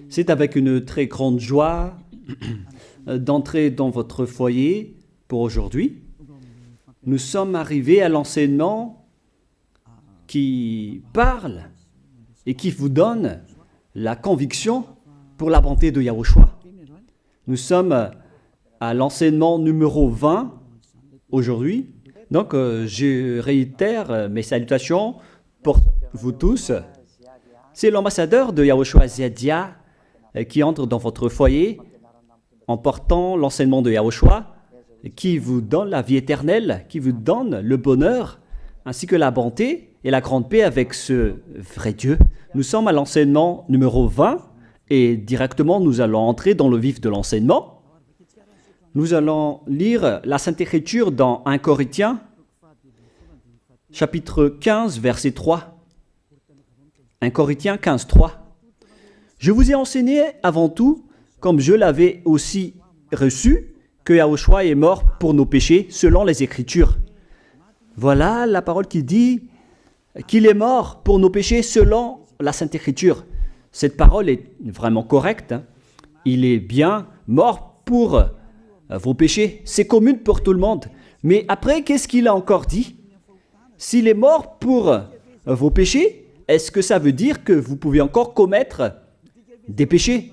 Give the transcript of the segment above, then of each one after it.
C'est avec une très grande joie d'entrer dans votre foyer pour aujourd'hui. Nous sommes arrivés à l'enseignement qui parle et qui vous donne la conviction pour la bonté de Yahushua. Nous sommes à l'enseignement numéro 20 aujourd'hui. Donc, je réitère mes salutations pour vous tous. C'est l'ambassadeur de Yahushua Ziadia qui entre dans votre foyer en portant l'enseignement de Yahushua qui vous donne la vie éternelle, qui vous donne le bonheur ainsi que la bonté et la grande paix avec ce vrai Dieu. Nous sommes à l'enseignement numéro 20 et directement nous allons entrer dans le vif de l'enseignement. Nous allons lire la Sainte Écriture dans 1 Corinthiens, chapitre 15, verset 3. 1 Corinthiens 15, 3. Je vous ai enseigné avant tout, comme je l'avais aussi reçu, que Yahushua est mort pour nos péchés selon les Écritures. Voilà la parole qui dit qu'il est mort pour nos péchés selon la Sainte Écriture. Cette parole est vraiment correcte. Il est bien mort pour vos péchés. C'est commun pour tout le monde. Mais après, qu'est-ce qu'il a encore dit? S'il est mort pour vos péchés, est-ce que ça veut dire que vous pouvez encore commettre des péchés?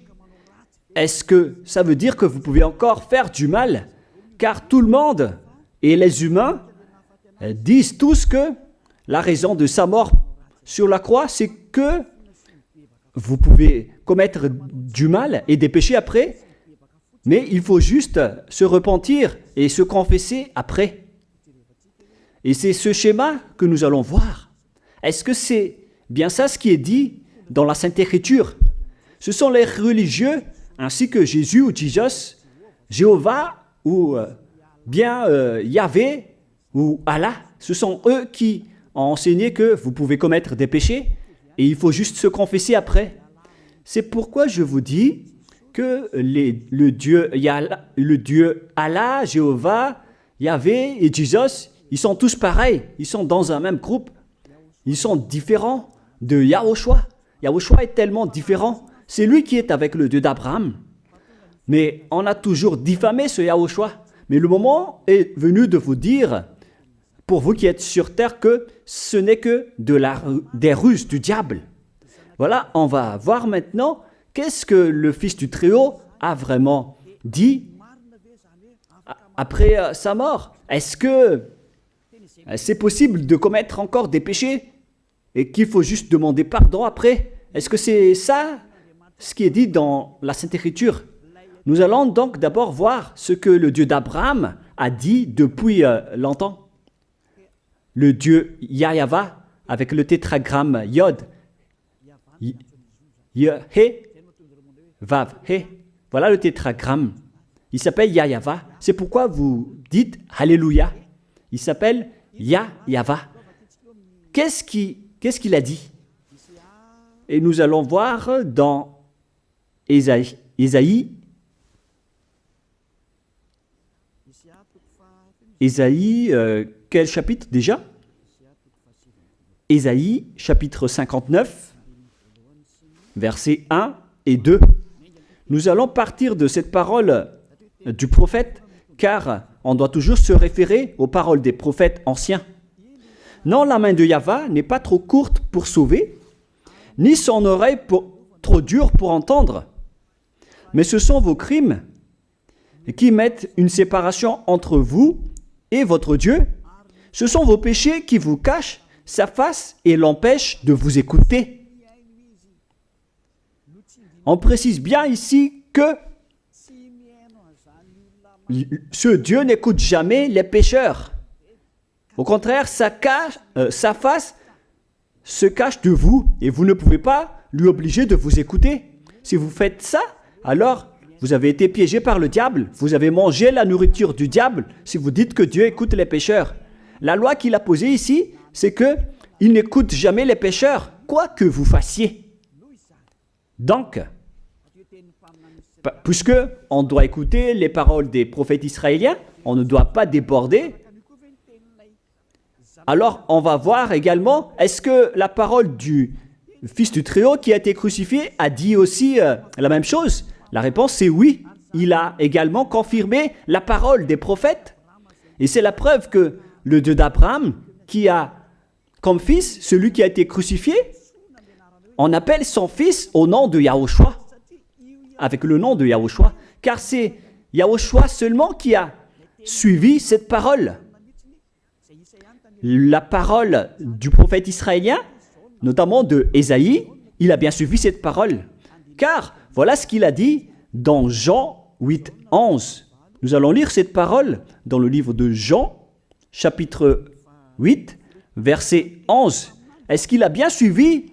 Est-ce que ça veut dire que vous pouvez encore faire du mal? Car tout le monde et les humains disent tous que la raison de sa mort sur la croix, c'est que vous pouvez commettre du mal et des péchés après, mais il faut juste se repentir et se confesser après. Et c'est ce schéma que nous allons voir. Est-ce que c'est bien ça ce qui est dit dans la Sainte Écriture? Ce sont les religieux ainsi que Jésus ou Jesus, Jéhovah ou bien Yahvé ou Allah. Ce sont eux qui ont enseigné que vous pouvez commettre des péchés et il faut juste se confesser après. C'est pourquoi je vous dis que le Dieu Allah, Jéhovah, Yahvé et Jesus, ils sont tous pareils. Ils sont dans un même groupe. Ils sont différents de Yahushua. Yahushua est tellement différent. C'est lui qui est avec le Dieu d'Abraham. Mais on a toujours diffamé ce Yahushua. Mais le moment est venu de vous dire, pour vous qui êtes sur terre, que ce n'est que des ruses du diable. Voilà, on va voir maintenant qu'est-ce que le Fils du Très-Haut a vraiment dit après sa mort. Est-ce que c'est possible de commettre encore des péchés et qu'il faut juste demander pardon après? Est-ce que c'est ça ce qui est dit dans la Sainte Écriture? Nous allons donc d'abord voir ce que le Dieu d'Abraham a dit depuis longtemps. Le Dieu Yahva avec le tétragramme Yod, He, Vav, He. Voilà le tétragramme. Il s'appelle Yahva. C'est pourquoi vous dites Alléluia. Il s'appelle Yahva. Qu'est-ce qu'il a dit? Et nous allons voir dans Ésaïe, quel chapitre déjà? Ésaïe, chapitre 59, versets 1 et 2. Nous allons partir de cette parole du prophète, car on doit toujours se référer aux paroles des prophètes anciens. Non, la main de Yahva n'est pas trop courte pour sauver, ni son oreille trop dure pour entendre. Mais ce sont vos crimes qui mettent une séparation entre vous et votre Dieu. Ce sont vos péchés qui vous cachent sa face et l'empêchent de vous écouter. On précise bien ici que ce Dieu n'écoute jamais les pécheurs. Au contraire, sa face se cache de vous et vous ne pouvez pas lui obliger de vous écouter. Si vous faites ça, alors vous avez été piégé par le diable. Vous avez mangé la nourriture du diable si vous dites que Dieu écoute les pécheurs. La loi qu'il a posée ici, c'est qu'il n'écoute jamais les pécheurs, quoi que vous fassiez. Donc, puisque on doit écouter les paroles des prophètes israéliens, on ne doit pas déborder. Alors, on va voir également, est-ce que la parole du Fils du Très-Haut qui a été crucifié a dit aussi la même chose? La réponse c'est oui. Il a également confirmé la parole des prophètes. Et c'est la preuve que le Dieu d'Abraham, qui a comme fils celui qui a été crucifié, on appelle son fils au nom de Yahushua, avec le nom de Yahushua, car c'est Yahushua seulement qui a suivi cette parole. La parole du prophète israélien, notamment de Ésaïe, il a bien suivi cette parole. Car voilà ce qu'il a dit dans Jean 8, 11. Nous allons lire cette parole dans le livre de Jean, chapitre 8, verset 11. Est-ce qu'il a bien suivi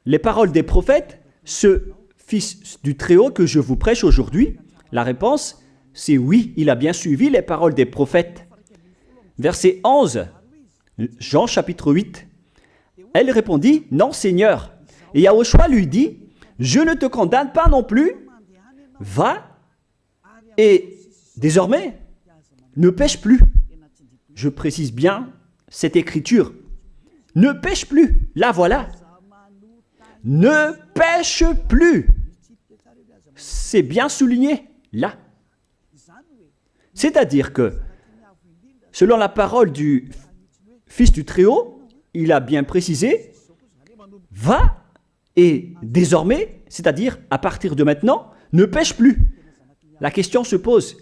les paroles des prophètes, ce Fils du Très-Haut que je vous prêche aujourd'hui? La réponse, c'est oui, il a bien suivi les paroles des prophètes. Verset 11, Jean chapitre 8. Elle répondit, non Seigneur. Et Yahushua lui dit, je ne te condamne pas non plus, va et désormais ne pêche plus. Je précise bien cette écriture. Ne pêche plus, là voilà. Ne pêche plus. C'est bien souligné, là. C'est-à-dire que, selon la parole du Fils du Très-Haut, il a bien précisé, va et désormais, c'est-à-dire à partir de maintenant, ne pêche plus. La question se pose,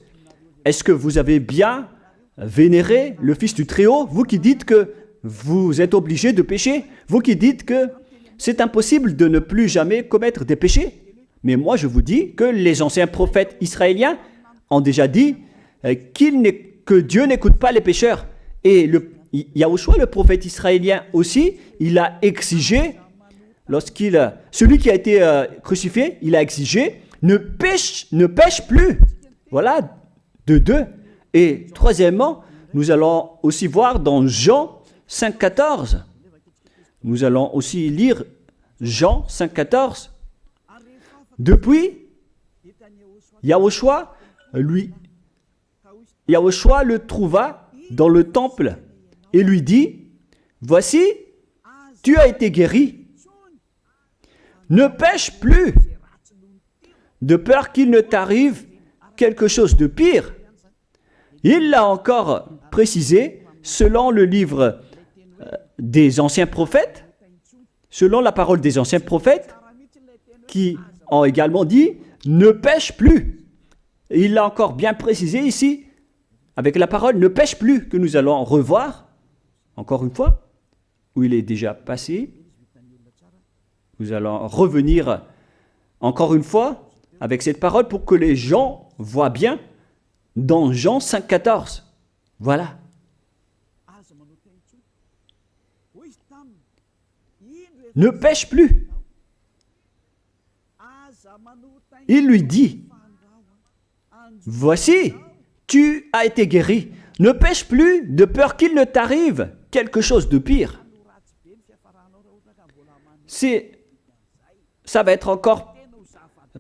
est-ce que vous avez bien vénéré le Fils du Très-Haut, vous qui dites que vous êtes obligé de pécher, vous qui dites que c'est impossible de ne plus jamais commettre des péchés? Mais moi je vous dis que les anciens prophètes israéliens ont déjà dit que Dieu n'écoute pas les pécheurs. Et Yahushua, le prophète israélien aussi, il a exigé, celui qui a été crucifié, il a exigé, ne pêche plus. Voilà, de deux. Et troisièmement, nous allons aussi voir dans Jean 5,14. Nous allons aussi lire Jean 5,14. Depuis, Yahushua le trouva dans le temple et lui dit, voici, tu as été guéri. Ne pêche plus, de peur qu'il ne t'arrive quelque chose de pire. Il l'a encore précisé selon le livre des anciens prophètes, selon la parole des anciens prophètes, qui ont également dit « ne pêche plus ». Il l'a encore bien précisé ici, avec la parole « ne pêche plus » que nous allons revoir, encore une fois, où il est déjà passé. Nous allons revenir encore une fois avec cette parole pour que les gens voient bien dans Jean 5,14. Voilà. Ne pêche plus. Il lui dit, voici, tu as été guéri. Ne pêche plus de peur qu'il ne t'arrive quelque chose de pire. Ça va être encore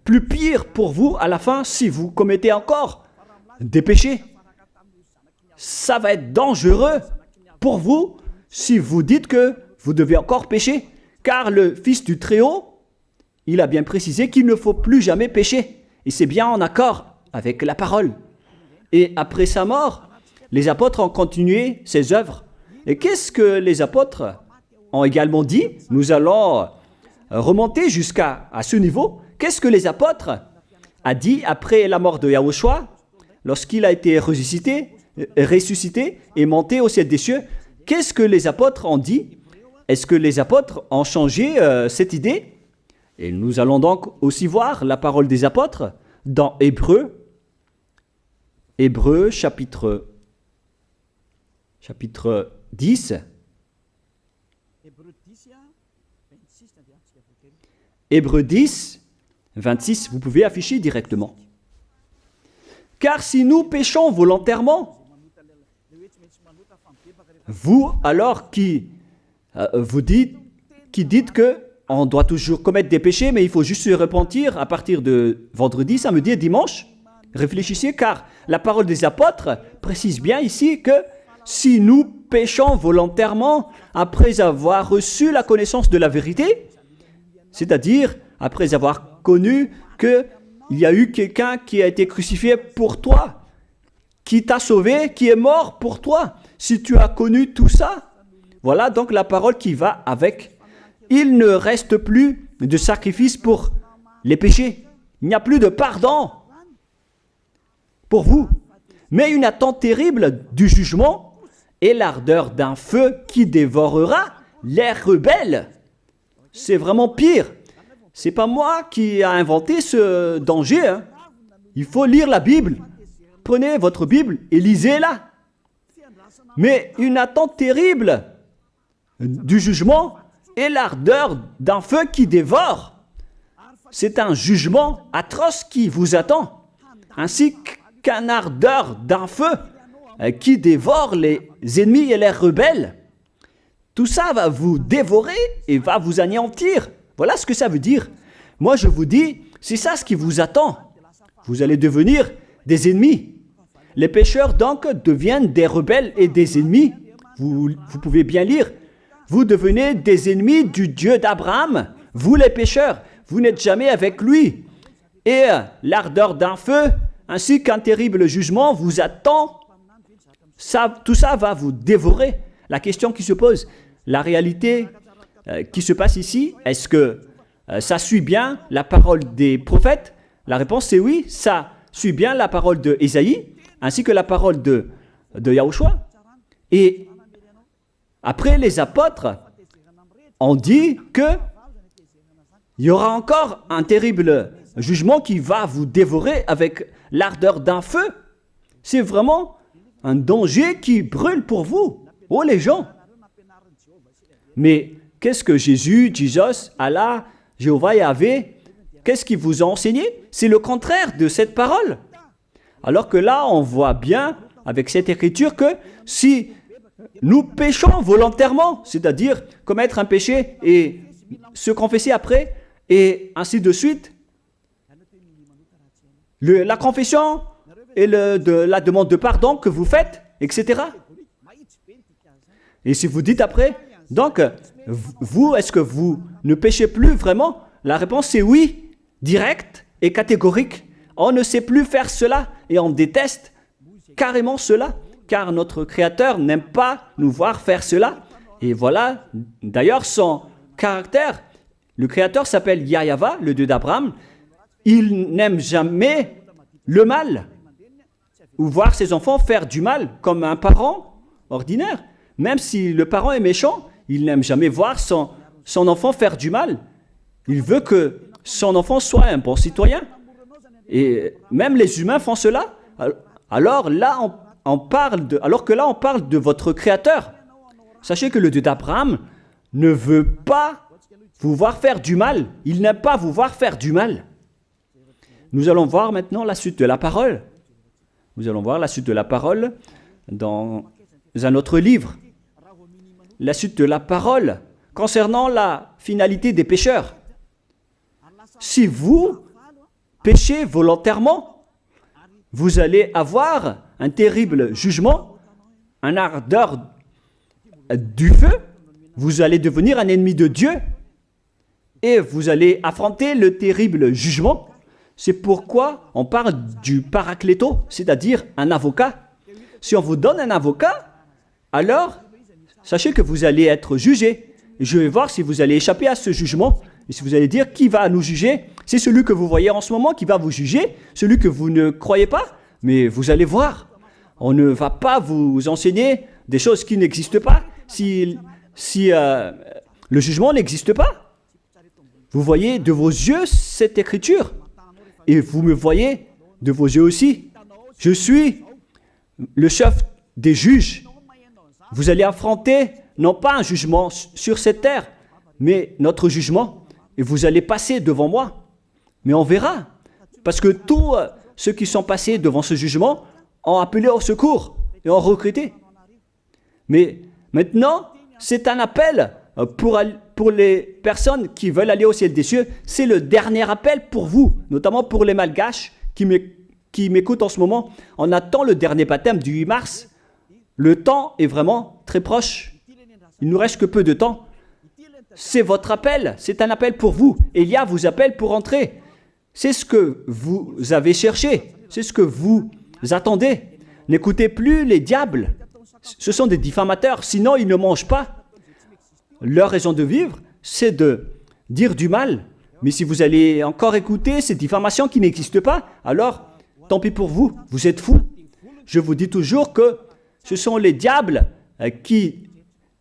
plus pire pour vous à la fin si vous commettez encore des péchés. Ça va être dangereux pour vous si vous dites que vous devez encore pécher. Car le Fils du Très-Haut, il a bien précisé qu'il ne faut plus jamais pécher. Et c'est bien en accord avec la parole. Et après sa mort, les apôtres ont continué ses œuvres. Et qu'est-ce que les apôtres ont également dit? Nous allons remonter jusqu'à ce niveau. Qu'est-ce que les apôtres ont dit après la mort de Yahushua, lorsqu'il a été ressuscité et monté au ciel des cieux? Qu'est-ce que les apôtres ont dit? Est-ce que les apôtres ont changé cette idée? Et nous allons donc aussi voir la parole des apôtres dans Hébreux chapitre 10. Hébreux 10, 26, vous pouvez afficher directement. Car si nous péchons volontairement, vous alors qui dites que on doit toujours commettre des péchés, mais il faut juste se repentir à partir de vendredi, samedi et dimanche, réfléchissez, car la parole des apôtres précise bien ici que si nous péchons volontairement après avoir reçu la connaissance de la vérité, C'est-à-dire, après avoir connu qu'il y a eu quelqu'un qui a été crucifié pour toi, qui t'a sauvé, qui est mort pour toi. Si tu as connu tout ça, voilà donc la parole qui va avec. Il ne reste plus de sacrifice pour les péchés. Il n'y a plus de pardon pour vous, mais une attente terrible du jugement et l'ardeur d'un feu qui dévorera les rebelles. C'est vraiment pire. C'est pas moi qui ai inventé ce danger. Hein. Il faut lire la Bible. Prenez votre Bible et lisez-la. Mais une attente terrible du jugement et l'ardeur d'un feu qui dévore. C'est un jugement atroce qui vous attend, ainsi qu'un ardeur d'un feu qui dévore les ennemis et les rebelles. Tout ça va vous dévorer et va vous anéantir. Voilà ce que ça veut dire. Moi, je vous dis, c'est ça ce qui vous attend. Vous allez devenir des ennemis. Les pécheurs, donc, deviennent des rebelles et des ennemis. Vous pouvez bien lire. Vous devenez des ennemis du Dieu d'Abraham. Vous, les pécheurs, vous n'êtes jamais avec lui. Et l'ardeur d'un feu, ainsi qu'un terrible jugement, vous attend. Tout ça va vous dévorer. La question qui se pose, la réalité qui se passe ici, est-ce que ça suit bien la parole des prophètes? La réponse c'est oui, ça suit bien la parole de Ésaïe, ainsi que la parole de Yahushua. Et après, les apôtres ont dit qu'il y aura encore un terrible jugement qui va vous dévorer avec l'ardeur d'un feu. C'est vraiment un danger qui brûle pour vous. Oh les gens! Mais qu'est-ce que Jésus, Allah, Jéhovah, Yahvé, qu'est-ce qu'ils vous ont enseigné? C'est le contraire de cette parole. Alors que là, on voit bien avec cette écriture que si nous péchons volontairement, c'est-à-dire commettre un péché et se confesser après, et ainsi de suite, la confession et la demande de pardon que vous faites, etc. Et si vous dites après, donc, vous, est-ce que vous ne péchez plus vraiment? La réponse c'est oui, directe et catégorique. On ne sait plus faire cela et on déteste carrément cela, car notre Créateur n'aime pas nous voir faire cela. Et voilà, d'ailleurs, son caractère, le Créateur s'appelle Yahva, le Dieu d'Abraham. Il n'aime jamais le mal, ou voir ses enfants faire du mal, comme un parent ordinaire. Même si le parent est méchant, il n'aime jamais voir son enfant faire du mal. Il veut que son enfant soit un bon citoyen. Et même les humains font cela. Alors que là, on parle de votre Créateur. Sachez que le Dieu d'Abraham ne veut pas vous voir faire du mal. Il n'aime pas vous voir faire du mal. Nous allons voir maintenant la suite de la parole. Nous allons voir la suite de la parole dans un autre livre. La suite de la parole concernant la finalité des pécheurs. Si vous péchez volontairement, vous allez avoir un terrible jugement, un ardeur du feu, vous allez devenir un ennemi de Dieu et vous allez affronter le terrible jugement. C'est pourquoi on parle du paracléto, c'est-à-dire un avocat. Si on vous donne un avocat, alors sachez que vous allez être jugé. Je vais voir si vous allez échapper à ce jugement. Et si vous allez dire qui va nous juger, c'est celui que vous voyez en ce moment qui va vous juger, celui que vous ne croyez pas. Mais vous allez voir, on ne va pas vous enseigner des choses qui n'existent pas si le jugement n'existe pas. Vous voyez de vos yeux cette écriture et vous me voyez de vos yeux aussi. Je suis le chef des juges. Vous allez affronter non pas un jugement sur cette terre, mais notre jugement. Et vous allez passer devant moi. Mais on verra. Parce que tous ceux qui sont passés devant ce jugement ont appelé au secours et ont recruté. Mais maintenant, c'est un appel pour les personnes qui veulent aller au ciel des cieux. C'est le dernier appel pour vous, notamment pour les malgaches qui m'écoutent en ce moment. On attend le dernier baptême du 8 mars. Le temps est vraiment très proche. Il nous reste que peu de temps. c'est votre appel, c'est un appel pour vous. Élia vous appelle pour entrer. C'est ce que vous avez cherché, c'est ce que vous attendez. N'écoutez plus les diables, ce sont des diffamateurs, sinon ils ne mangent pas. Leur raison de vivre, c'est de dire du mal. Mais si vous allez encore écouter ces diffamations qui n'existent pas, alors tant pis pour vous, vous êtes fous. Je vous dis toujours que ce sont les diables qui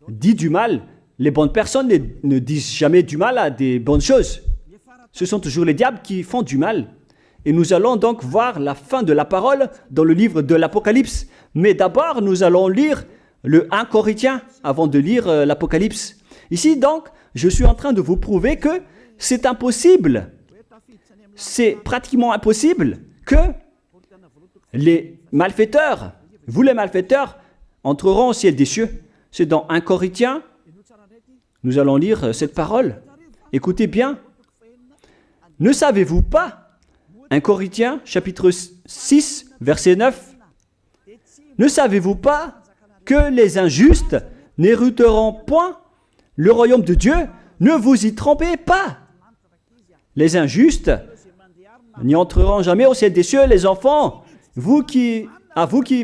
disent du mal. Les bonnes personnes ne disent jamais du mal à des bonnes choses. Ce sont toujours les diables qui font du mal. Et nous allons donc voir la fin de la parole dans le livre de l'Apocalypse. Mais d'abord, nous allons lire le 1 Corinthiens avant de lire l'Apocalypse. Ici, donc, je suis en train de vous prouver que c'est impossible. C'est pratiquement impossible que les malfaiteurs, vous les malfaiteurs, entreront au ciel des cieux. C'est dans 1 Corinthiens, nous allons lire cette parole. Écoutez bien. Ne savez-vous pas, 1 Corinthiens, chapitre 6, verset 9, ne savez-vous pas que les injustes n'hériteront point le royaume de Dieu? Ne vous y trompez pas. Les injustes n'y entreront jamais au ciel des cieux. Les enfants, vous qui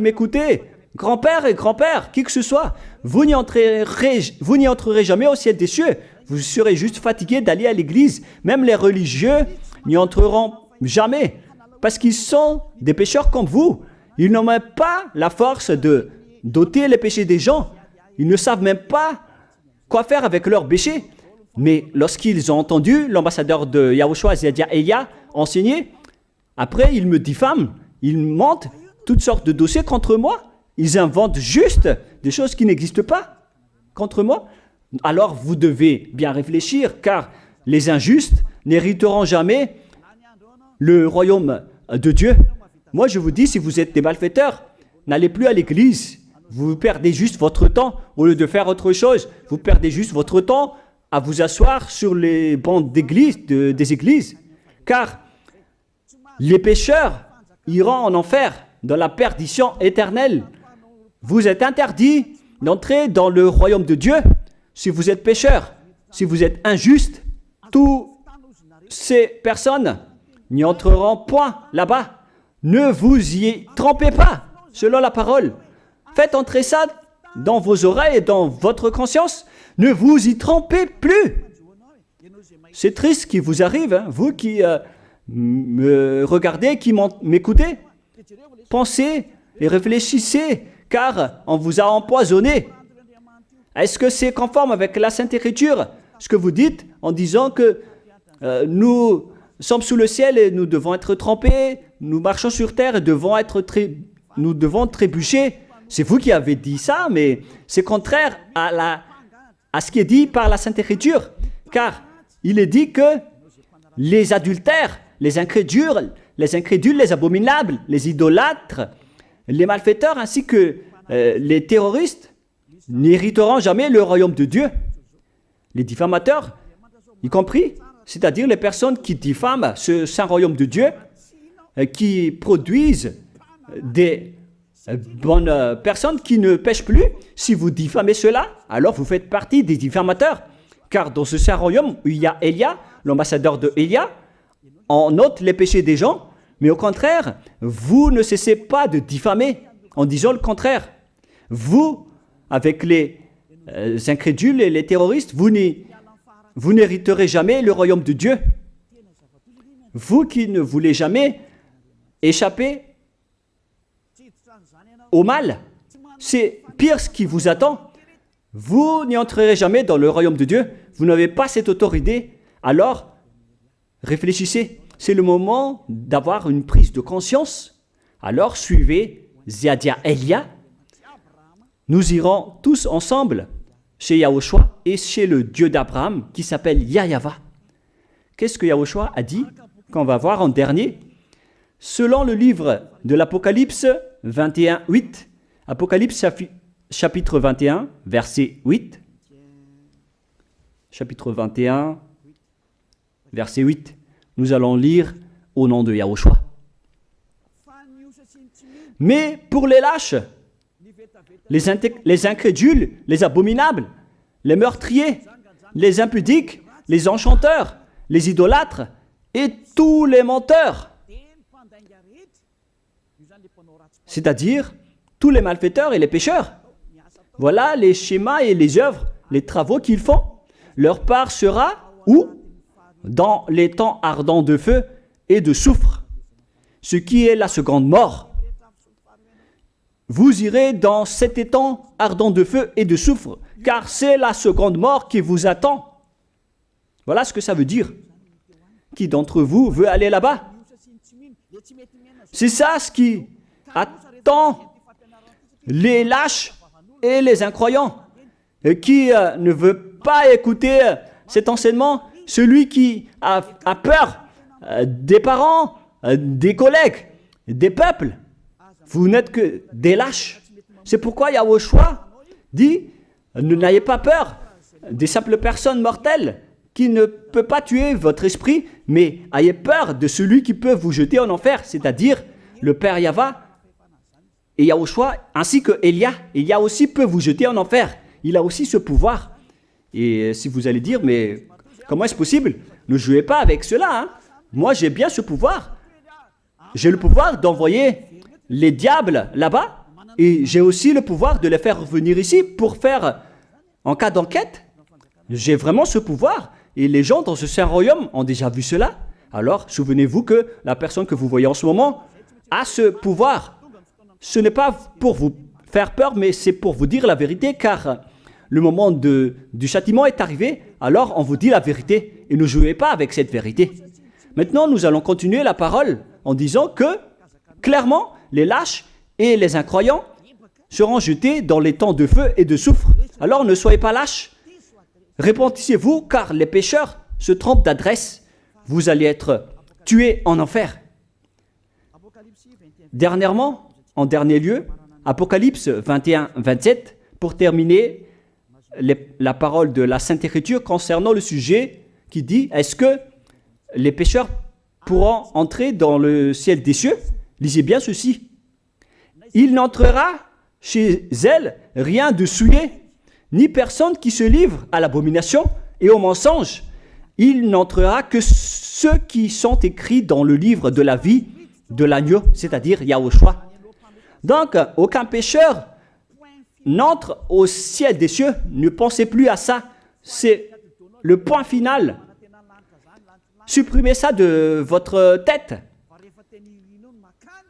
m'écoutez, grand-père et grand-père, qui que ce soit, vous n'y entrerez jamais au ciel des cieux. Vous serez juste fatigués d'aller à l'église. Même les religieux n'y entreront jamais parce qu'ils sont des pécheurs comme vous. Ils n'ont même pas la force de d'ôter les péchés des gens. Ils ne savent même pas quoi faire avec leurs péchés. Mais lorsqu'ils ont entendu l'ambassadeur de Yahushua, c'est-à-dire Elia, enseigner, après ils me diffament, ils montent toutes sortes de dossiers contre moi. Ils inventent juste des choses qui n'existent pas contre moi. Alors vous devez bien réfléchir, car les injustes n'hériteront jamais le royaume de Dieu. Moi je vous dis, si vous êtes des malfaiteurs, n'allez plus à l'église. Vous perdez juste votre temps. Au lieu de faire autre chose, vous perdez juste votre temps à vous asseoir sur les bancs d'église, des églises. Car les pécheurs iront en enfer, dans la perdition éternelle. Vous êtes interdit d'entrer dans le royaume de Dieu si vous êtes pécheur, si vous êtes injuste. Toutes ces personnes n'y entreront point là-bas. Ne vous y trompez pas, selon la parole. Faites entrer ça dans vos oreilles et dans votre conscience. Ne vous y trompez plus. C'est triste ce qui vous arrive, hein, vous qui me regardez, qui m'écoutez. Pensez et réfléchissez, car on vous a empoisonné. Est-ce que c'est conforme avec la Sainte Écriture, ce que vous dites en disant que nous sommes sous le ciel et nous devons être trempés, nous marchons sur terre et nous devons trébucher? C'est vous qui avez dit ça, mais c'est contraire à ce qui est dit par la Sainte Écriture, car il est dit que les adultères, les incrédules, les abominables, les idolâtres, les malfaiteurs ainsi que les terroristes n'hériteront jamais le royaume de Dieu. Les diffamateurs, y compris, c'est-à-dire les personnes qui diffament ce saint royaume de Dieu, qui produisent des bonnes personnes qui ne pêchent plus. Si vous diffamez cela, alors vous faites partie des diffamateurs. Car dans ce saint royaume où il y a Elia, l'ambassadeur de Elia, on ôte les péchés des gens, mais au contraire, vous ne cessez pas de diffamer en disant le contraire. Vous, avec les incrédules et les terroristes, vous n'hériterez jamais le royaume de Dieu. Vous qui ne voulez jamais échapper au mal, c'est pire ce qui vous attend. Vous n'y entrerez jamais dans le royaume de Dieu. Vous n'avez pas cette autorité. Alors, réfléchissez. C'est le moment d'avoir une prise de conscience. Alors, suivez Ziadia Elia. Nous irons tous ensemble chez Yahushua et chez le Dieu d'Abraham qui s'appelle Yahava. Qu'est-ce que Yahushua a dit qu'on va voir en dernier? Selon le livre de l'Apocalypse 21, 8, Apocalypse chapitre 21, verset 8. Chapitre 21, verset 8. Nous allons lire au nom de Yahushua. Mais pour les lâches, les incrédules, les abominables, les meurtriers, les impudiques, les enchanteurs, les idolâtres et tous les menteurs. C'est-à-dire tous les malfaiteurs et les pécheurs. Voilà les schémas et les œuvres, les travaux qu'ils font. Leur part sera où? Dans les temps ardents de feu et de soufre, ce qui est la seconde mort. Vous irez dans cet étang ardent de feu et de soufre, car c'est la seconde mort qui vous attend. Voilà ce que ça veut dire. Qui d'entre vous veut aller là-bas? C'est ça ce qui attend les lâches et les incroyants. Qui ne veut pas écouter cet enseignement? Celui qui a peur des parents, des collègues, des peuples. Vous n'êtes que des lâches. C'est pourquoi Yahushua dit, n'ayez pas peur des simples personnes mortelles qui ne peut pas tuer votre esprit, mais ayez peur de celui qui peut vous jeter en enfer, c'est-à-dire le Père Yahva et Yahushua, ainsi que Elia. Elia aussi peut vous jeter en enfer. Il a aussi ce pouvoir. Et si vous allez dire, mais comment est-ce possible? Ne jouez pas avec cela. Hein? Moi, j'ai bien ce pouvoir. J'ai le pouvoir d'envoyer les diables là-bas, et j'ai aussi le pouvoir de les faire revenir ici pour faire, en cas d'enquête, j'ai vraiment ce pouvoir, et les gens dans ce saint royaume ont déjà vu cela. Alors, souvenez-vous que la personne que vous voyez en ce moment a ce pouvoir. Ce n'est pas pour vous faire peur, mais c'est pour vous dire la vérité, car le moment du châtiment est arrivé, alors on vous dit la vérité, et ne jouez pas avec cette vérité. Maintenant, nous allons continuer la parole en disant que, clairement, les lâches et les incroyants seront jetés dans les temps de feu et de soufre. Alors ne soyez pas lâches. Repentissez-vous, car les pécheurs se trompent d'adresse. Vous allez être tués en enfer. Dernièrement, en dernier lieu, Apocalypse 21-27, pour terminer la parole de la Sainte Écriture concernant le sujet qui dit, est-ce que les pécheurs pourront entrer dans le ciel des cieux? Lisez bien ceci. Il n'entrera chez elle rien de souillé, ni personne qui se livre à l'abomination et au mensonge. Il n'entrera que ceux qui sont écrits dans le livre de la vie de l'agneau, c'est-à-dire Yahushua. Donc, aucun pécheur n'entre au ciel des cieux. Ne pensez plus à ça. C'est le point final. Supprimez ça de votre tête.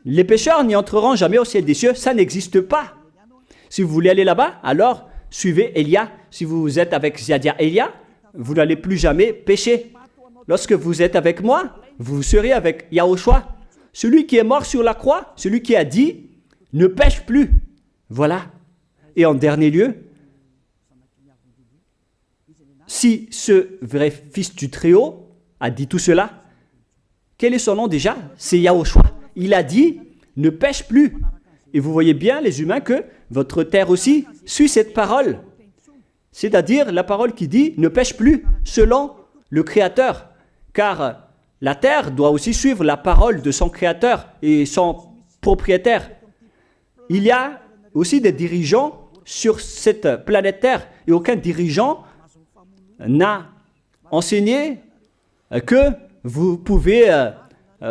Les pécheurs n'y entreront jamais au ciel des cieux, ça n'existe pas. Si vous voulez aller là-bas, alors suivez Elia. Si vous êtes avec Ziadia Elia, vous n'allez plus jamais pécher. Lorsque vous êtes avec moi, vous serez avec Yahushua. Celui qui est mort sur la croix, celui qui a dit, ne pêche plus. Voilà. Et en dernier lieu, si ce vrai fils du Très-Haut a dit tout cela, quel est son nom déjà? C'est Yahushua. Il a dit, ne pêche plus. Et vous voyez bien, les humains, que votre terre aussi suit cette parole. C'est-à-dire la parole qui dit, ne pêche plus, selon le Créateur. Car la terre doit aussi suivre la parole de son Créateur et son propriétaire. Il y a aussi des dirigeants sur cette planète Terre. Et aucun dirigeant n'a enseigné que vous pouvez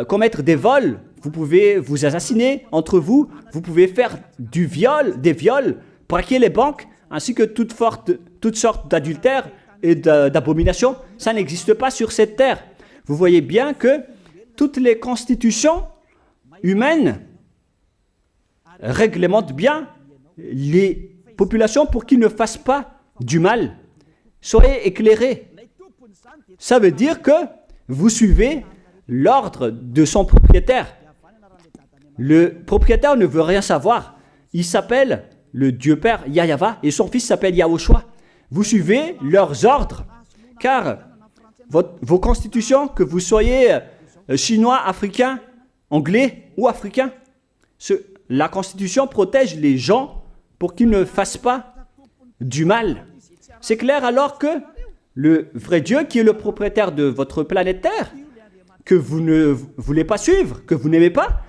commettre des vols, vous pouvez vous assassiner entre vous, vous pouvez faire des viols, braquer les banques, ainsi que toutes sortes d'adultères et d'abominations. Ça n'existe pas sur cette terre. Vous voyez bien que toutes les constitutions humaines réglementent bien les populations pour qu'ils ne fassent pas du mal. Soyez éclairés. Ça veut dire que vous suivez l'ordre de son propriétaire. Le propriétaire ne veut rien savoir. Il s'appelle le Dieu Père Yahva et son fils s'appelle Yahushua. Vous suivez leurs ordres, car vos constitutions, que vous soyez chinois, africain, anglais ou africain, la constitution protège les gens pour qu'ils ne fassent pas du mal. C'est clair alors que le vrai Dieu, qui est le propriétaire de votre planète Terre, que vous ne voulez pas suivre, que vous n'aimez pas,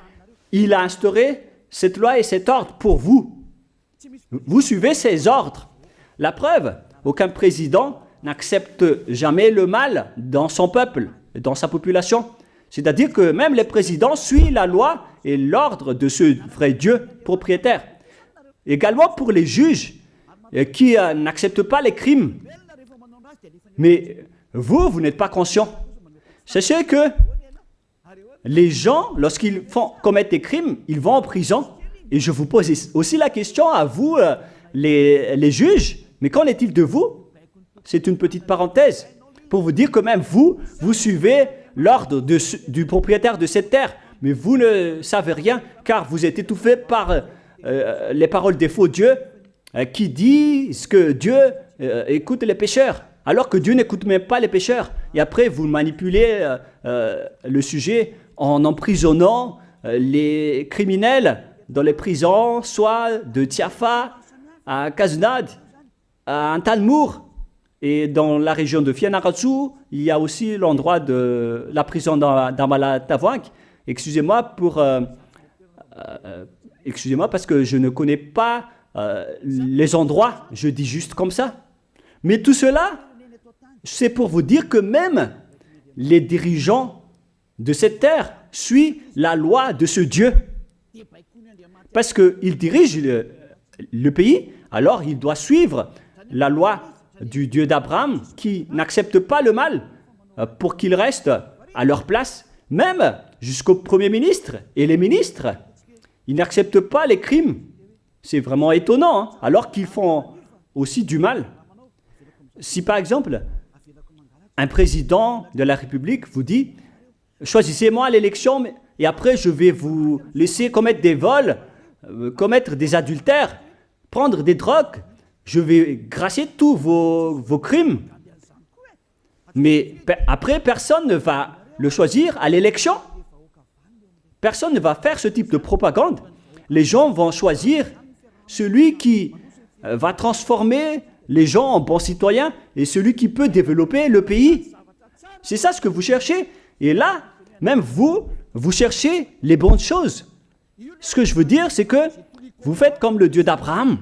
il a instauré cette loi et cet ordre pour vous. Vous suivez ces ordres. La preuve, aucun président n'accepte jamais le mal dans son peuple, dans sa population. C'est-à-dire que même les présidents suivent la loi et l'ordre de ce vrai Dieu propriétaire. Également pour les juges qui n'acceptent pas les crimes. Mais vous n'êtes pas conscient. Sachez que les gens, lorsqu'ils commettent des crimes, ils vont en prison. Et je vous pose aussi la question à vous, les juges, mais qu'en est-il de vous? C'est une petite parenthèse pour vous dire que même vous suivez l'ordre du propriétaire de cette terre, mais vous ne savez rien car vous êtes étouffé par les paroles des faux dieux qui disent que Dieu écoute les pécheurs, alors que Dieu n'écoute même pas les pécheurs. Et après, vous manipulez le sujet en emprisonnant les criminels dans les prisons, soit de Tiafa à Kaznad, à Antalmour, et dans la région de Fianarantsoa, il y a aussi l'endroit de la prison d'Amala-Tavoink. Excusez-moi parce que je ne connais pas les endroits, je dis juste comme ça. Mais tout cela, c'est pour vous dire que même les dirigeants de cette terre suivent la loi de ce Dieu. Parce qu'il dirige le pays, alors il doit suivre la loi du Dieu d'Abraham qui n'accepte pas le mal pour qu'ils restent à leur place, même jusqu'au Premier ministre et les ministres. Ils n'acceptent pas les crimes. C'est vraiment étonnant, hein, alors qu'ils font aussi du mal. Si par exemple, un président de la République vous dit « Choisissez-moi à l'élection et après je vais vous laisser commettre des vols, commettre des adultères, prendre des drogues, je vais gracier tous vos crimes. » Mais après, personne ne va le choisir à l'élection. Personne ne va faire ce type de propagande. Les gens vont choisir celui qui va transformer les gens en bons citoyens et celui qui peut développer le pays. C'est ça ce que vous cherchez. Et là, même vous cherchez les bonnes choses. Ce que je veux dire, c'est que vous faites comme le Dieu d'Abraham.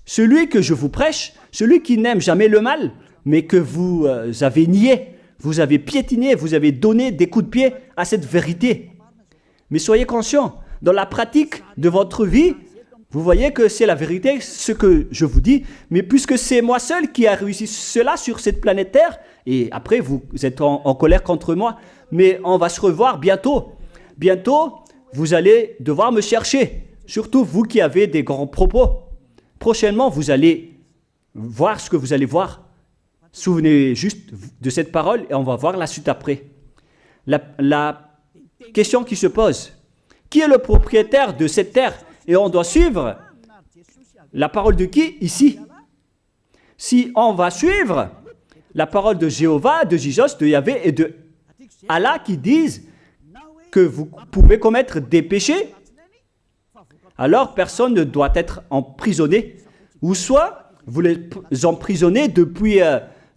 Celui que je vous prêche, celui qui n'aime jamais le mal, mais que vous avez nié, vous avez piétiné, vous avez donné des coups de pied à cette vérité. Mais soyez conscients, dans la pratique de votre vie, vous voyez que c'est la vérité, ce que je vous dis, mais puisque c'est moi seul qui a réussi cela sur cette planète Terre, et après vous êtes en colère contre moi, mais on va se revoir bientôt. Bientôt, vous allez devoir me chercher, surtout vous qui avez des grands propos. Prochainement, vous allez voir ce que vous allez voir. Souvenez juste de cette parole et on va voir la suite après. La question qui se pose, qui est le propriétaire de cette terre? Et on doit suivre la parole de qui ici? Si on va suivre la parole de Jéhovah, de Jésus, de Yahvé et de Allah qui disent que vous pouvez commettre des péchés, alors personne ne doit être emprisonné. Ou soit vous les emprisonnez depuis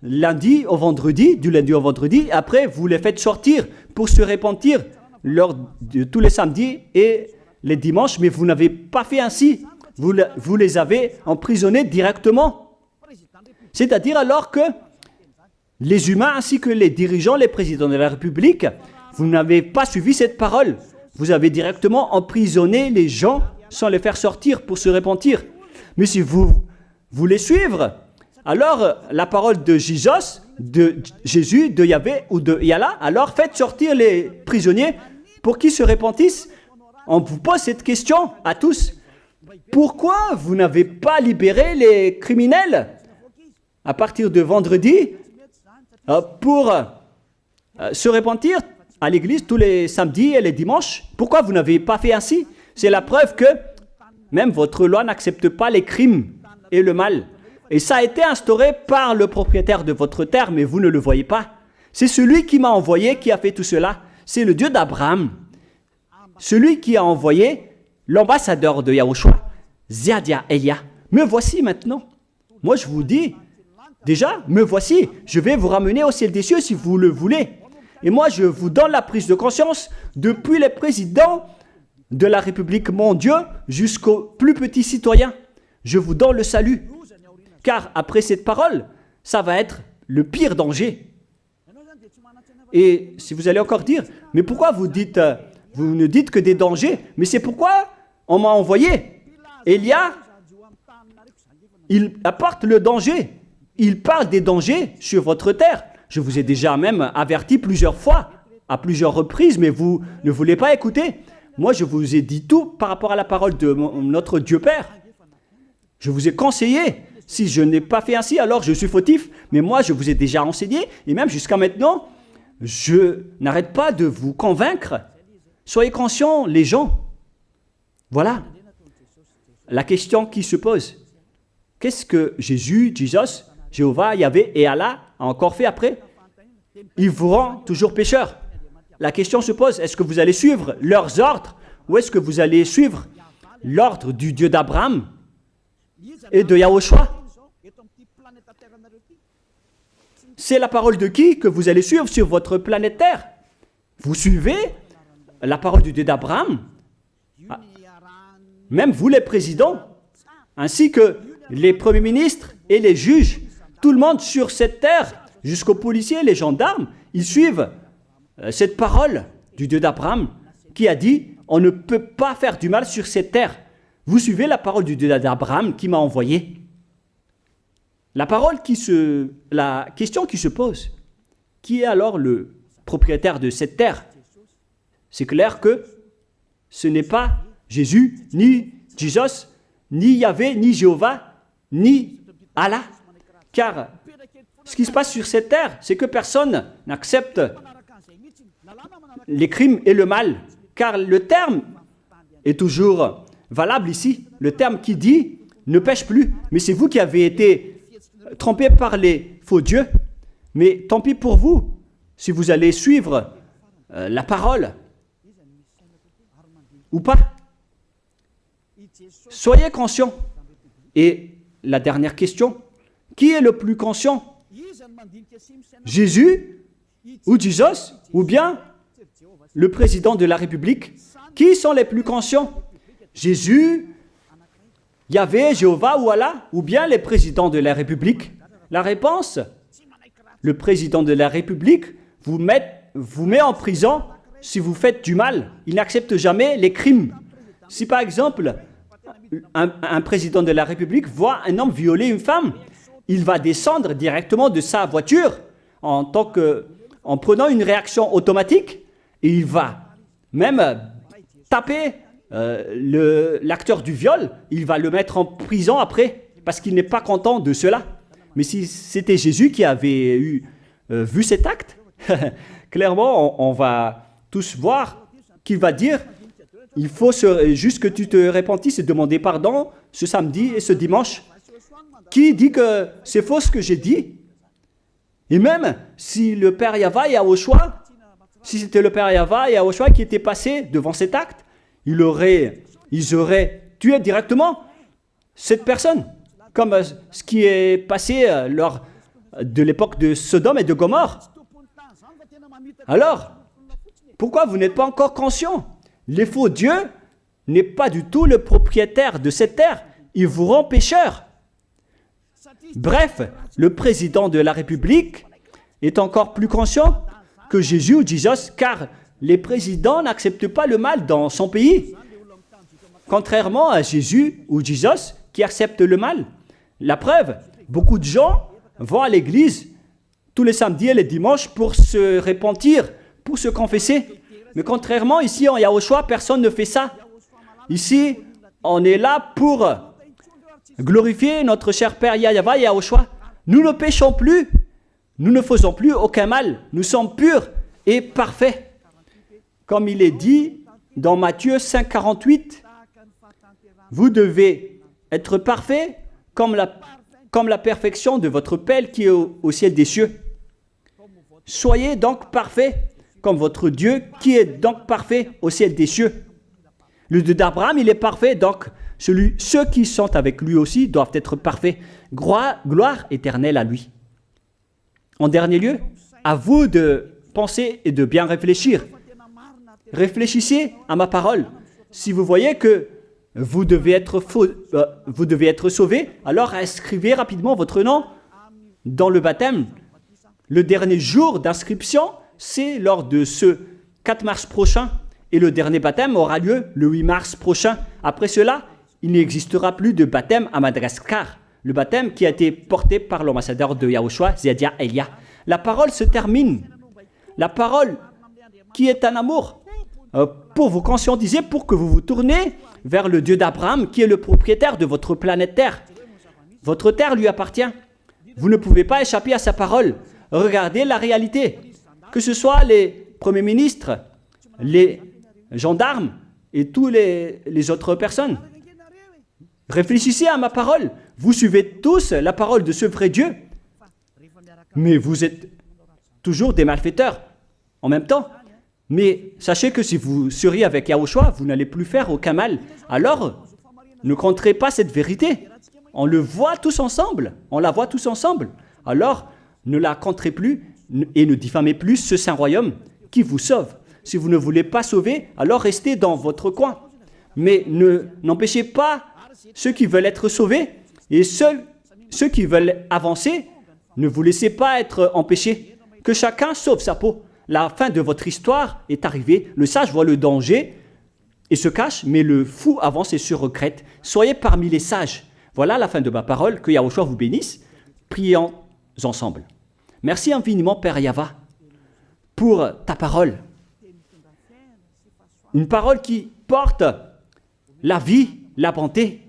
lundi au vendredi, du lundi au vendredi, après vous les faites sortir pour se repentir lors de tous les samedis et les dimanches, mais vous n'avez pas fait ainsi. Vous les avez emprisonnés directement. C'est-à-dire alors que les humains ainsi que les dirigeants, les présidents de la République, vous n'avez pas suivi cette parole. Vous avez directement emprisonné les gens sans les faire sortir pour se repentir. Mais si vous voulez suivre, alors la parole de Jésus, de Yahvé ou de Yallah, alors faites sortir les prisonniers pour qu'ils se repentissent. On vous pose cette question à tous. Pourquoi vous n'avez pas libéré les criminels à partir de vendredi pour se repentir à l'église tous les samedis et les dimanches? Pourquoi vous n'avez pas fait ainsi? C'est la preuve que même votre loi n'accepte pas les crimes et le mal. Et ça a été instauré par le propriétaire de votre terre, mais vous ne le voyez pas. C'est celui qui m'a envoyé qui a fait tout cela. C'est le Dieu d'Abraham. Celui qui a envoyé l'ambassadeur de Yahushua, Ziadia Elia. Me voici maintenant. Moi je vous dis, déjà, me voici. Je vais vous ramener au ciel des cieux si vous le voulez. Et moi je vous donne la prise de conscience depuis les présidents de la République, mon Dieu, jusqu'aux plus petits citoyens. Je vous donne le salut. Car après cette parole, ça va être le pire danger. Et si vous allez encore dire, mais pourquoi vous ne dites que des dangers? Mais c'est pourquoi on m'a envoyé. Élia, il apporte le danger. Il parle des dangers sur votre terre. Je vous ai déjà même averti plusieurs fois, à plusieurs reprises, mais vous ne voulez pas écouter. Moi, je vous ai dit tout par rapport à la parole de notre Dieu Père. Je vous ai conseillé. Si je n'ai pas fait ainsi, alors je suis fautif. Mais moi, je vous ai déjà enseigné. Et même jusqu'à maintenant, je n'arrête pas de vous convaincre. Soyez conscients, les gens. Voilà. La question qui se pose. Qu'est-ce que Jésus, Jéhovah, Yahvé et Allah a encore fait après? Il vous rend toujours pécheur. La question se pose, est-ce que vous allez suivre leurs ordres ou est-ce que vous allez suivre l'ordre du Dieu d'Abraham et de Yahushua? C'est la parole de qui que vous allez suivre sur votre planète Terre? Vous suivez la parole du Dieu d'Abraham? Même vous les présidents, ainsi que les premiers ministres et les juges, tout le monde sur cette terre, jusqu'aux policiers, les gendarmes, ils suivent cette parole du Dieu d'Abraham qui a dit, on ne peut pas faire du mal sur cette terre. Vous suivez la parole du Dieu d'Abraham qui m'a envoyé. La question qui se pose, qui est alors le propriétaire de cette terre? C'est clair que ce n'est pas Jésus, ni Jesus, ni Yahvé, ni Jéhovah, ni Allah. Car ce qui se passe sur cette terre, c'est que personne n'accepte les crimes et le mal. Car le terme est toujours valable ici. Le terme qui dit « ne pêche plus ». Mais c'est vous qui avez été trompés par les faux dieux. Mais tant pis pour vous, si vous allez suivre la parole ou pas. Soyez conscients. Et la dernière question, qui est le plus conscient? Jésus ou Jesus ou bien le président de la République? Qui sont les plus conscients? Jésus, Yahvé, Jéhovah ou Allah ou bien les présidents de la République? La réponse, le président de la République vous met en prison si vous faites du mal. Il n'accepte jamais les crimes. Si par exemple, un président de la République voit un homme violer une femme, il va descendre directement de sa voiture en prenant une réaction automatique et il va même taper l'acteur du viol, il va le mettre en prison après parce qu'il n'est pas content de cela. Mais si c'était Jésus qui avait vu cet acte, clairement on va tous voir qu'il va dire il faut juste que tu te repentisses et demander pardon ce samedi et ce dimanche. Qui dit que c'est faux ce que j'ai dit? Et même si le Père Yahvé et Yahushua, si c'était le Père Yahvé et Yahushua qui était passé devant cet acte, ils auraient tué directement cette personne, comme ce qui est passé lors de l'époque de Sodome et de Gomorrhe. Alors, pourquoi vous n'êtes pas encore conscient? Les faux dieux n'est pas du tout le propriétaire de cette terre. Il vous rend pécheur. Bref, le président de la République est encore plus conscient que Jésus ou Jesus, car les présidents n'acceptent pas le mal dans son pays. Contrairement à Jésus ou Jesus qui acceptent le mal. La preuve, beaucoup de gens vont à l'église tous les samedis et les dimanches pour se repentir, pour se confesser. Mais contrairement, ici en Yahushua, personne ne fait ça. Ici, on est là pour glorifier notre cher Père Yahvé et Yahushua. Nous ne péchons plus, nous ne faisons plus aucun mal. Nous sommes purs et parfaits. Comme il est dit dans Matthieu 5, 48, vous devez être parfaits comme la perfection de votre Père qui est au ciel des cieux. Soyez donc parfaits comme votre Dieu qui est donc parfait au ciel des cieux. Le Dieu d'Abraham, il est parfait, donc ceux qui sont avec lui aussi doivent être parfaits. Gloire éternelle à lui. En dernier lieu, à vous de penser et de bien réfléchir. Réfléchissez à ma parole. Si vous voyez que vous devez être sauvés, alors inscrivez rapidement votre nom dans le baptême, le dernier jour d'inscription, c'est lors de ce 4 mars prochain. Et le dernier baptême aura lieu le 8 mars prochain. Après cela, il n'existera plus de baptême à Madagascar. Le baptême qui a été porté par l'ambassadeur de Yahushua, Zedia Elia. La parole se termine. La parole qui est un amour pour vous conscientiser, pour que vous vous tournez vers le Dieu d'Abraham qui est le propriétaire de votre planète Terre. Votre terre lui appartient. Vous ne pouvez pas échapper à sa parole. Regardez la réalité. Que ce soit les premiers ministres, les gendarmes et tous les autres personnes. Réfléchissez à ma parole. Vous suivez tous la parole de ce vrai Dieu. Mais vous êtes toujours des malfaiteurs en même temps. Mais sachez que si vous seriez avec Yahushua, vous n'allez plus faire aucun mal. Alors, ne compterez pas cette vérité. On le voit tous ensemble. On la voit tous ensemble. Alors, ne la compterez plus et ne diffamez plus ce saint royaume qui vous sauve. Si vous ne voulez pas sauver, alors restez dans votre coin. Mais n'empêchez pas ceux qui veulent être sauvés et ceux qui veulent avancer, ne vous laissez pas être empêchés. Que chacun sauve sa peau. La fin de votre histoire est arrivée. Le sage voit le danger et se cache, mais le fou avance et se regrette. Soyez parmi les sages. Voilà la fin de ma parole. Que Yahushua vous bénisse. Prions ensemble. Merci infiniment, Père Yahva, pour ta parole. Une parole qui porte la vie, la bonté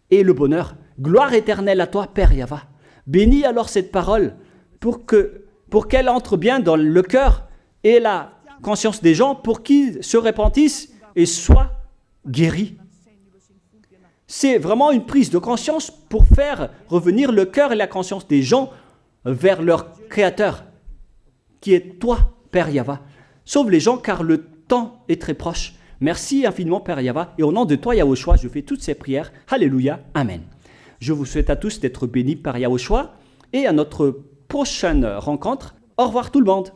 et le bonheur. Gloire éternelle à toi, Père Yahva. Bénis alors cette parole pour qu'elle entre bien dans le cœur et la conscience des gens pour qu'ils se repentissent et soient guéris. C'est vraiment une prise de conscience pour faire revenir le cœur et la conscience des gens vers leur Créateur, qui est toi, Père Yahva. Sauve les gens car le temps est très proche. Merci infiniment, Père Yahva. Et au nom de toi, Yahushua, je fais toutes ces prières. Alléluia. Amen. Je vous souhaite à tous d'être bénis par Yahushua et à notre prochaine rencontre. Au revoir tout le monde.